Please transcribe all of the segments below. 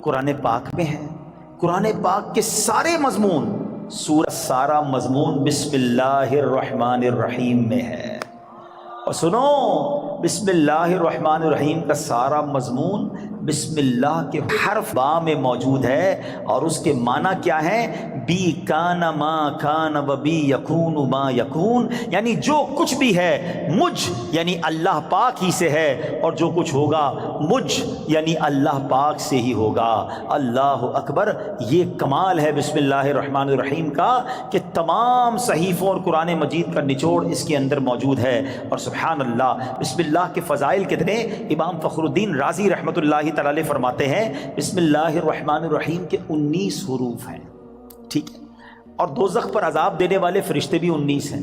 قرآن پاک میں ہے۔ قرآن پاک کے سارے مضمون، سورہ سارا مضمون بسم اللہ الرحمن الرحیم میں ہے۔ اور سنو، بسم اللہ الرحمن الرحیم کا سارا مضمون بسم اللہ کے حرف با میں موجود ہے، اور اس کے معنی کیا ہے؟ بی کان ما کان و بی یکون ما یکون، یعنی جو کچھ بھی ہے مجھ یعنی اللہ پاک ہی سے ہے، اور جو کچھ ہوگا مجھ یعنی اللہ پاک سے ہی ہوگا۔ اللہ اکبر! یہ کمال ہے بسم اللہ الرحمن الرحیم کا کہ تمام صحیفوں اور قرآن مجید کا نچوڑ اس کے اندر موجود ہے۔ اور سبحان اللہ، بسم اللہ کے فضائل کتنے! امام فخر الدین رازی رحمۃ اللہ تعالی فرماتے ہیں بسم اللہ الرحمن الرحیم کے 19 حروف ہیں، ٹھیک ہے، اور دوزخ پر عذاب دینے والے فرشتے بھی 19 ہیں۔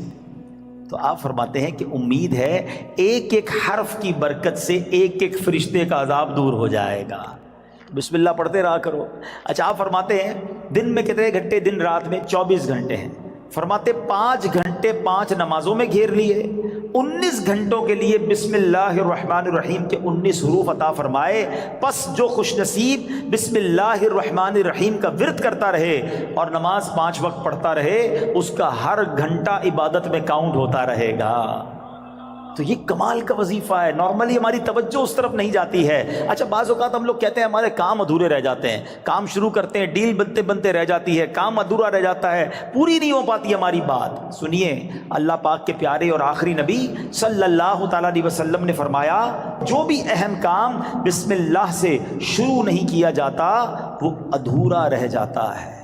تو آپ فرماتے ہیں کہ امید ہے ایک ایک حرف کی برکت سے ایک ایک فرشتے کا عذاب دور ہو جائے گا۔ بسم اللہ پڑھتے رہا کرو۔ اچھا، آپ فرماتے ہیں دن میں کتنے گھنٹے؟ دن رات میں 24 گھنٹے ہیں۔ فرماتے 5 گھنٹے 5 نمازوں میں گھیر لیے، 19 گھنٹوں کے لیے بسم اللہ الرحمن الرحیم کے 19 حروف عطا فرمائے۔ پس جو خوش نصیب بسم اللہ الرحمن الرحیم کا ورد کرتا رہے اور نماز 5 وقت پڑھتا رہے، اس کا ہر گھنٹہ عبادت میں کاؤنٹ ہوتا رہے گا۔ تو یہ کمال کا وظیفہ ہے۔ نارملی ہماری توجہ اس طرف نہیں جاتی ہے۔ اچھا، بعض اوقات ہم لوگ کہتے ہیں ہمارے کام ادھورے رہ جاتے ہیں، کام شروع کرتے ہیں، ڈیل بنتے بنتے رہ جاتی ہے، کام ادھورا رہ جاتا ہے، پوری نہیں ہو پاتی ہماری بات۔ سنیے، اللہ پاک کے پیارے اور آخری نبی صلی اللہ تعالیٰ علیہ وسلم نے فرمایا جو بھی اہم کام بسم اللہ سے شروع نہیں کیا جاتا وہ ادھورا رہ جاتا ہے۔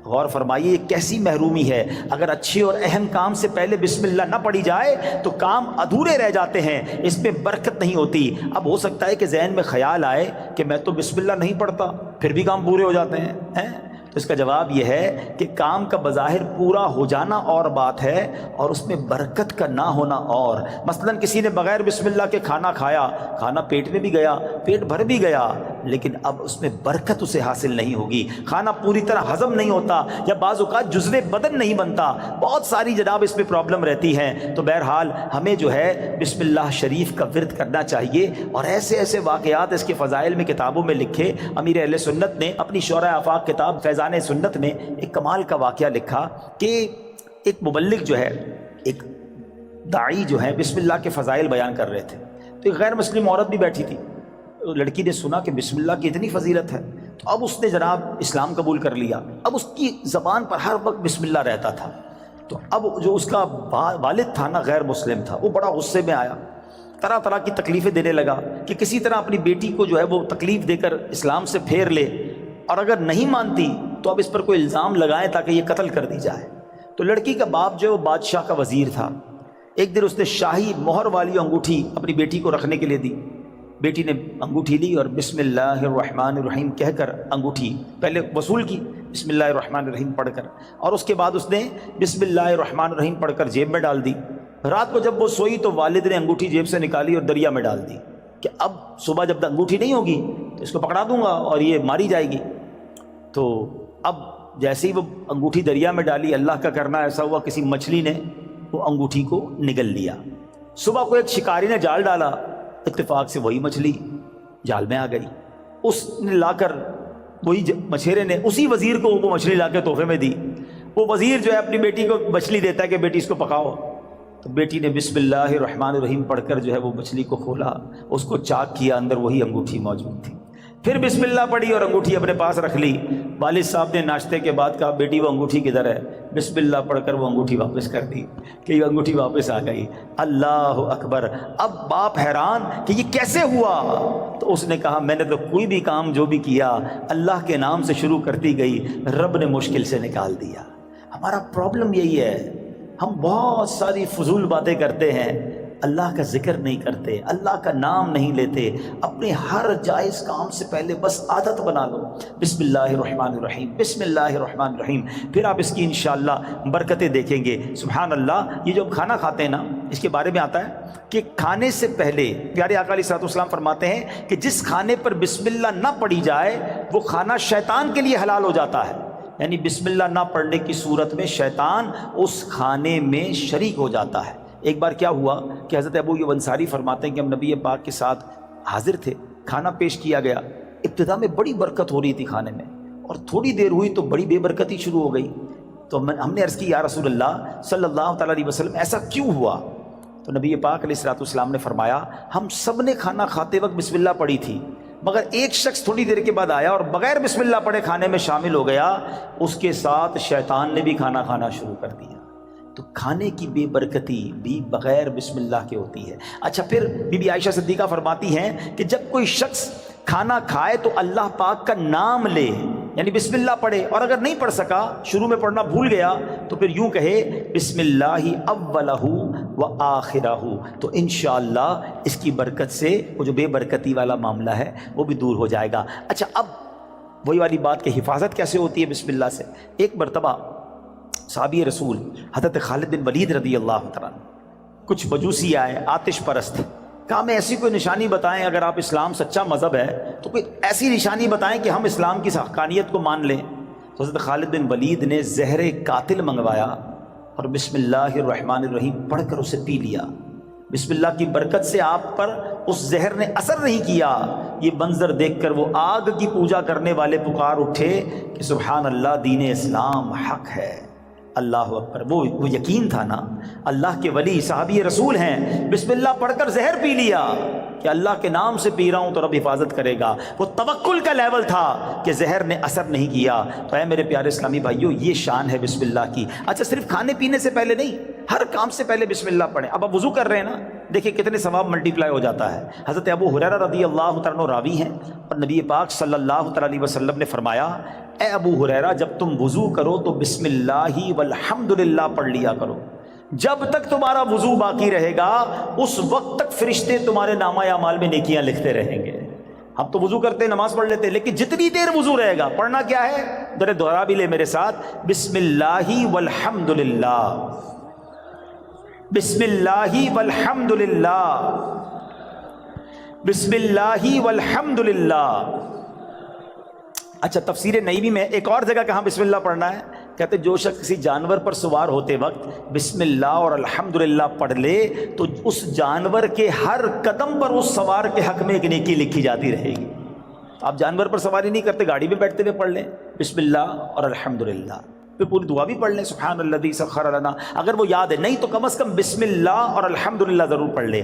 غور فرمائیے، یہ کیسی محرومی ہے! اگر اچھے اور اہم کام سے پہلے بسم اللہ نہ پڑھی جائے تو کام ادھورے رہ جاتے ہیں، اس میں برکت نہیں ہوتی۔ اب ہو سکتا ہے کہ ذہن میں خیال آئے کہ میں تو بسم اللہ نہیں پڑھتا، پھر بھی کام پورے ہو جاتے ہیں۔ تو اس کا جواب یہ ہے کہ کام کا بظاہر پورا ہو جانا اور بات ہے، اور اس میں برکت کا نہ ہونا اور۔ مثلا کسی نے بغیر بسم اللہ کے کھانا کھایا، کھانا پیٹ میں بھی گیا، پیٹ بھر بھی گیا، لیکن اب اس میں برکت اسے حاصل نہیں ہوگی، کھانا پوری طرح ہضم نہیں ہوتا، یا بعض اوقات جزو بدن نہیں بنتا، بہت ساری جناب اس میں پرابلم رہتی ہیں۔ تو بہرحال ہمیں جو ہے بسم اللہ شریف کا ورد کرنا چاہیے، اور ایسے ایسے واقعات اس کے فضائل میں کتابوں میں لکھے۔ امیر اہل سنت نے اپنی شورۂ آفاق کتاب فیضان سنت میں ایک کمال کا واقعہ لکھا کہ ایک مبلغ جو ہے، ایک داعی جو ہے، بسم اللہ کے فضائل بیان کر رہے تھے، تو ایک غیر مسلم عورت بھی بیٹھی تھی۔ لڑکی نے سنا کہ بسم اللہ کی اتنی فضیلت ہے، تو اب اس نے جناب اسلام قبول کر لیا۔ اب اس کی زبان پر ہر وقت بسم اللہ رہتا تھا۔ تو اب جو اس کا والد تھا نا، غیر مسلم تھا، وہ بڑا غصے میں آیا، طرح طرح کی تکلیفیں دینے لگا کہ کسی طرح اپنی بیٹی کو جو ہے وہ تکلیف دے کر اسلام سے پھیر لے، اور اگر نہیں مانتی تو اب اس پر کوئی الزام لگائیں تاکہ یہ قتل کر دی جائے۔ تو لڑکی کا باپ جو بادشاہ کا وزیر تھا، ایک دن اس نے شاہی مہر والی انگوٹھی اپنی بیٹی کو رکھنے کے لیے دی۔ بیٹی نے انگوٹھی لی اور بسم اللہ الرحمن الرحیم کہہ کر انگوٹھی پہلے وصول کی، بسم اللہ الرحمن الرحیم پڑھ کر، اور اس کے بعد اس نے بسم اللہ الرحمن الرحیم پڑھ کر جیب میں ڈال دی۔ رات کو جب وہ سوئی تو والد نے انگوٹھی جیب سے نکالی اور دریا میں ڈال دی کہ اب صبح جب انگوٹھی نہیں ہوگی تو اس کو پکڑا دوں گا اور یہ ماری جائے گی۔ تو اب جیسے ہی وہ انگوٹھی دریا میں ڈالی، اللہ کا کرنا ایسا ہوا کسی مچھلی نے وہ انگوٹھی کو نگل لیا۔ صبح کو ایک شکاری نے جال ڈالا، اتفاق سے وہی مچھلی جال میں آ گئی۔ اس نے لا کر وہی مچھیرے نے اسی وزیر کو وہ مچھلی لا کے تحفے میں دی۔ وہ وزیر جو ہے اپنی بیٹی کو مچھلی دیتا ہے کہ بیٹی اس کو پکاؤ، تو بیٹی نے بسم اللہ الرحمن الرحیم پڑھ کر جو ہے وہ مچھلی کو کھولا، اس کو چاک کیا، اندر وہی انگوٹھی موجود تھی۔ پھر بسم اللہ پڑھی اور انگوٹھی اپنے پاس رکھ لی۔ والد صاحب نے ناشتے کے بعد کہا بیٹی وہ انگوٹھی کدھر ہے؟ بسم اللہ پڑھ کر وہ انگوٹھی واپس کر دی کہ یہ انگوٹھی واپس آ گئی۔ اللہ اکبر! اب باپ حیران کہ یہ کیسے ہوا؟ تو اس نے کہا میں نے تو کوئی بھی کام جو بھی کیا اللہ کے نام سے شروع کرتی گئی، رب نے مشکل سے نکال دیا۔ ہمارا پرابلم یہی ہے، ہم بہت ساری فضول باتیں کرتے ہیں، اللہ کا ذکر نہیں کرتے، اللہ کا نام نہیں لیتے۔ اپنے ہر جائز کام سے پہلے بس عادت بنا لو، بسم اللہ الرحمن الرحیم، بسم اللہ الرحمن الرحیم، پھر آپ اس کی انشاءاللہ برکتیں دیکھیں گے۔ سبحان اللہ! یہ جو ہم کھانا کھاتے ہیں نا، اس کے بارے میں آتا ہے کہ کھانے سے پہلے پیارے آقا علیہ الصلوۃ والسلام فرماتے ہیں کہ جس کھانے پر بسم اللہ نہ پڑھی جائے وہ کھانا شیطان کے لیے حلال ہو جاتا ہے۔ یعنی بسم اللہ نہ پڑھنے کی صورت میں شیطان اس کھانے میں شریک ہو جاتا ہے۔ ایک بار کیا ہوا کہ حضرت ابو ایوب انصاری فرماتے ہیں کہ ہم نبی پاک کے ساتھ حاضر تھے، کھانا پیش کیا گیا، ابتدا میں بڑی برکت ہو رہی تھی کھانے میں، اور تھوڑی دیر ہوئی تو بڑی بے برکتی شروع ہو گئی۔ تو ہم نے عرض کی یا رسول اللہ صلی اللہ تعالیٰ علیہ وسلم ایسا کیوں ہوا؟ تو نبی پاک علیہ الصلوۃ والسلام نے فرمایا ہم سب نے کھانا کھاتے وقت بسم اللہ پڑھی تھی، مگر ایک شخص تھوڑی دیر کے بعد آیا اور بغیر بسم اللہ پڑھے کھانے میں شامل ہو گیا، اس کے ساتھ شیطان نے بھی کھانا کھانا شروع کر دیا۔ تو کھانے کی بے برکتی بھی بغیر بسم اللہ کے ہوتی ہے۔ اچھا، پھر بی بی عائشہ صدیقہ فرماتی ہیں کہ جب کوئی شخص کھانا کھائے تو اللہ پاک کا نام لے، یعنی بسم اللہ پڑھے، اور اگر نہیں پڑھ سکا، شروع میں پڑھنا بھول گیا، تو پھر یوں کہے بسم اللہ اولہ و آخرہ، تو انشاءاللہ اس کی برکت سے وہ جو بے برکتی والا معاملہ ہے وہ بھی دور ہو جائے گا۔ اچھا، اب وہی والی بات کہ حفاظت کیسے ہوتی ہے بسم اللہ سے۔ ایک مرتبہ صحابی رسول حضرت خالد بن ولید رضی اللہ تعالیٰ عنہ، کچھ مجوسی آئے آتش پرست، کہا ہمیں ایسی کوئی نشانی بتائیں، اگر آپ اسلام سچا مذہب ہے تو کوئی ایسی نشانی بتائیں کہ ہم اسلام کی حقانیت کو مان لیں۔ تو حضرت خالد بن ولید نے زہر قاتل منگوایا اور بسم اللہ الرحمن الرحیم پڑھ کر اسے پی لیا۔ بسم اللہ کی برکت سے آپ پر اس زہر نے اثر نہیں کیا۔ یہ منظر دیکھ کر وہ آگ کی پوجا کرنے والے پکار اٹھے کہ سبحان اللہ، دین اسلام حق ہے، اللہ اکبر۔ وہ یقین تھا نا، اللہ کے ولی صحابی رسول ہیں، بسم اللہ پڑھ کر زہر پی لیا کہ اللہ کے نام سے پی رہا ہوں تو رب حفاظت کرے گا۔ وہ توکل کا لیول تھا کہ زہر نے اثر نہیں کیا۔ تو اے میرے پیارے اسلامی بھائیوں، یہ شان ہے بسم اللہ کی۔ اچھا، صرف کھانے پینے سے پہلے نہیں، ہر کام سے پہلے بسم اللہ پڑھیں۔ اب آپ وضو کر رہے ہیں نا، دیکھیں کتنے ثواب ملٹی پلائی ہو جاتا ہے۔ حضرت ابو ہریرہ رضی اللہ تعالیٰ عنہ راوی ہیں، اور نبی پاک صلی اللہ تعالیٰ علیہ وسلم نے فرمایا اے ابو ہریرہ، جب تم وضو کرو تو بسم اللہ والحمدللہ پڑھ لیا کرو۔ جب تک تمہارا وضو باقی رہے گا اس وقت تک فرشتے تمہارے نامہ اعمال میں نیکیاں لکھتے رہیں گے۔ ہم تو وضو کرتے نماز پڑھ لیتے، لیکن جتنی دیر وضو رہے گا پڑھنا کیا ہے؟ ذرا دوہرا بھی لے میرے ساتھ، بسم اللہ والحمدللہ، بسم اللہ والحمدللہ، بسم اللہ والحمدللہ۔ اچھا، تفسیر نعیمی میں ایک اور جگہ کہاں بسم اللہ پڑھنا ہے، کہتے جو شخص کسی جانور پر سوار ہوتے وقت بسم اللہ اور الحمدللہ پڑھ لے تو اس جانور کے ہر قدم پر اس سوار کے حق میں ایک نیکی لکھی جاتی رہے گی۔ آپ جانور پر سواری نہیں کرتے، گاڑی میں بیٹھتے ہوئے پڑھ لیں بسم اللہ اور الحمدللہ، پھر پوری دعا بھی پڑھ لیں سبحان الذی سخر لنا، اگر وہ یاد ہے، نہیں تو کم از کم بسم اللہ اور الحمدللہ ضرور پڑھ لیں۔